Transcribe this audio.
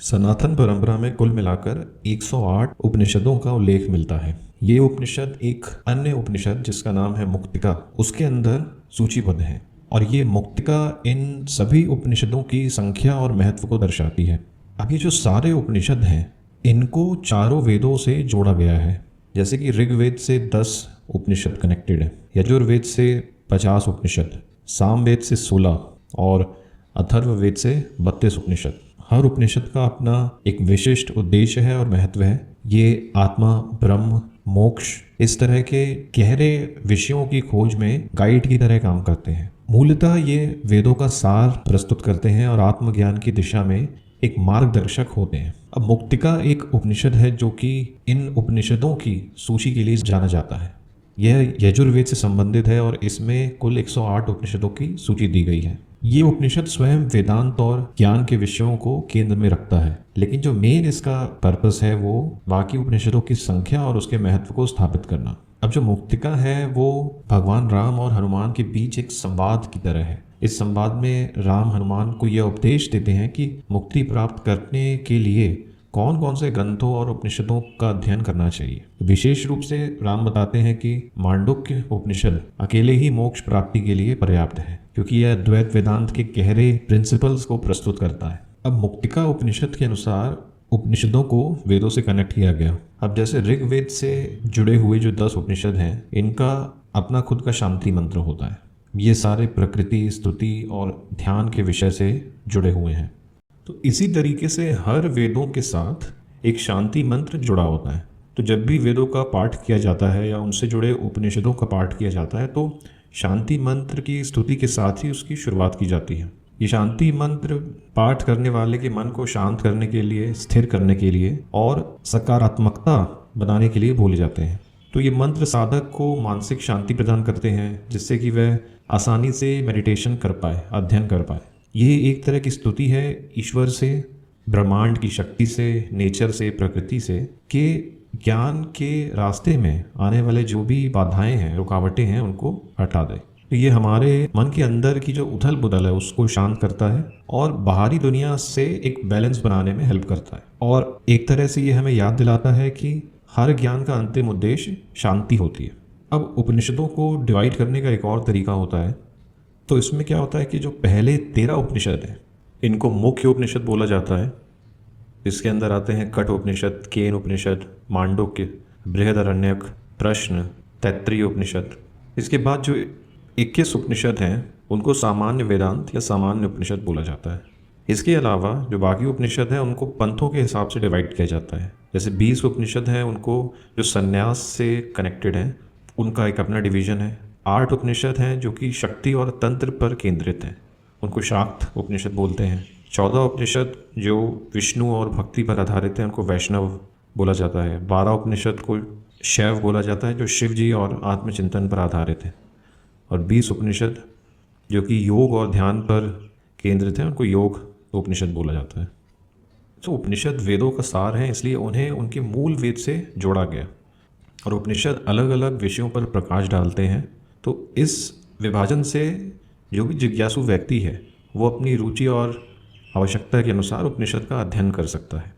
सनातन परंपरा में कुल मिलाकर 108 उपनिषदों का उल्लेख मिलता है। ये उपनिषद एक अन्य उपनिषद जिसका नाम है मुक्तिका, उसके अंदर सूचीबद्ध है और ये मुक्तिका इन सभी उपनिषदों की संख्या और महत्व को दर्शाती है। अब ये जो सारे उपनिषद हैं इनको चारों वेदों से जोड़ा गया है। जैसे कि ऋग्वेद से 10 उपनिषद कनेक्टेड है, यजुर्वेद से 50 उपनिषद, सामवेद से 16 और अथर्ववेद से 32 उपनिषद। हर उपनिषद का अपना एक विशिष्ट उद्देश्य है और महत्व है। ये आत्मा, ब्रह्म, मोक्ष इस तरह के गहरे विषयों की खोज में गाइड की तरह काम करते हैं। मूलतः ये वेदों का सार प्रस्तुत करते हैं और आत्मज्ञान की दिशा में एक मार्गदर्शक होते हैं। अब मुक्तिका एक उपनिषद है जो कि इन उपनिषदों की सूची के लिए जाना जाता है। यह यजुर्वेद से संबंधित है और इसमें कुल 108 उपनिषदों की सूची दी गई है। ये उपनिषद स्वयं वेदांत और ज्ञान के विषयों को केंद्र में रखता है, लेकिन जो मेन इसका पर्पस है वो बाकी उपनिषदों की संख्या और उसके महत्व को स्थापित करना। अब जो मुक्तिका है वो भगवान राम और हनुमान के बीच एक संवाद की तरह है। इस संवाद में राम हनुमान को यह उपदेश देते हैं कि मुक्ति प्राप्त करने के लिए कौन कौन से ग्रंथों और उपनिषदों का अध्ययन करना चाहिए। विशेष रूप से राम बताते हैं कि मांडुक्य उपनिषद अकेले ही मोक्ष प्राप्ति के लिए पर्याप्त है, क्योंकि यह द्वैत वेदांत के गहरे प्रिंसिपल्स को प्रस्तुत करता है। अब मुक्तिका उपनिषद के अनुसार उपनिषदों को वेदों से कनेक्ट किया गया। अब जैसे ऋग्वेद से जुड़े हुए जो 10 उपनिषद हैं इनका अपना खुद का शांति मंत्र होता है। ये सारे प्रकृति, स्तुति और ध्यान के विषय से जुड़े हुए हैं। तो इसी तरीके से हर वेदों के साथ एक शांति मंत्र जुड़ा होता है। तो जब भी वेदों का पाठ किया जाता है या उनसे जुड़े उपनिषदों का पाठ किया जाता है तो शांति मंत्र की स्तुति के साथ ही उसकी शुरुआत की जाती है। ये शांति मंत्र पाठ करने वाले के मन को शांत करने के लिए, स्थिर करने के लिए और सकारात्मकता बनाने के लिए बोले जाते हैं। तो ये मंत्र साधक को मानसिक शांति प्रदान करते हैं जिससे कि वह आसानी से मेडिटेशन कर पाए, अध्ययन कर पाए। ये एक तरह की स्तुति है ईश्वर से, ब्रह्मांड की शक्ति से, नेचर से, प्रकृति से, कि ज्ञान के रास्ते में आने वाले जो भी बाधाएं हैं, रुकावटें हैं, उनको हटा दे। तो ये हमारे मन के अंदर की जो उथल पुथल है उसको शांत करता है और बाहरी दुनिया से एक बैलेंस बनाने में हेल्प करता है। और एक तरह से ये हमें याद दिलाता है कि हर ज्ञान का अंतिम उद्देश्य शांति होती है। अब उपनिषदों को डिवाइड करने का एक और तरीका होता है। तो इसमें क्या होता है कि जो पहले 13 उपनिषद हैं इनको मुख्य उपनिषद बोला जाता है। इसके अंदर आते हैं कठ उपनिषद, केन उपनिषद, मांडुक्य, बृहदारण्यक, प्रश्न, तैत्तिरीय उपनिषद। इसके बाद जो 21 उपनिषद हैं उनको सामान्य वेदांत या सामान्य उपनिषद बोला जाता है। इसके अलावा जो बाकी उपनिषद हैं उनको पंथों के हिसाब से डिवाइड किया जाता है। जैसे 20 उपनिषद हैं उनको जो संन्यास से कनेक्टेड हैं उनका एक अपना डिवीज़न है। 8 उपनिषद हैं जो कि शक्ति और तंत्र पर केंद्रित हैं, उनको शाक्त उपनिषद बोलते हैं। 14 उपनिषद जो विष्णु और भक्ति पर आधारित हैं उनको वैष्णव बोला जाता है। 12 उपनिषद को शैव बोला जाता है जो शिव जी और आत्मचिंतन पर आधारित है। और 20 उपनिषद जो कि योग और ध्यान पर केंद्रित हैं उनको योग उपनिषद बोला जाता है। तो उपनिषद वेदों का सार हैं, इसलिए उन्हें उनके मूल वेद से जोड़ा गया और उपनिषद अलग अलग विषयों पर प्रकाश डालते हैं। तो इस विभाजन से जो भी जिज्ञासु व्यक्ति है वो अपनी रुचि और आवश्यकता के अनुसार उपनिषद का अध्ययन कर सकता है।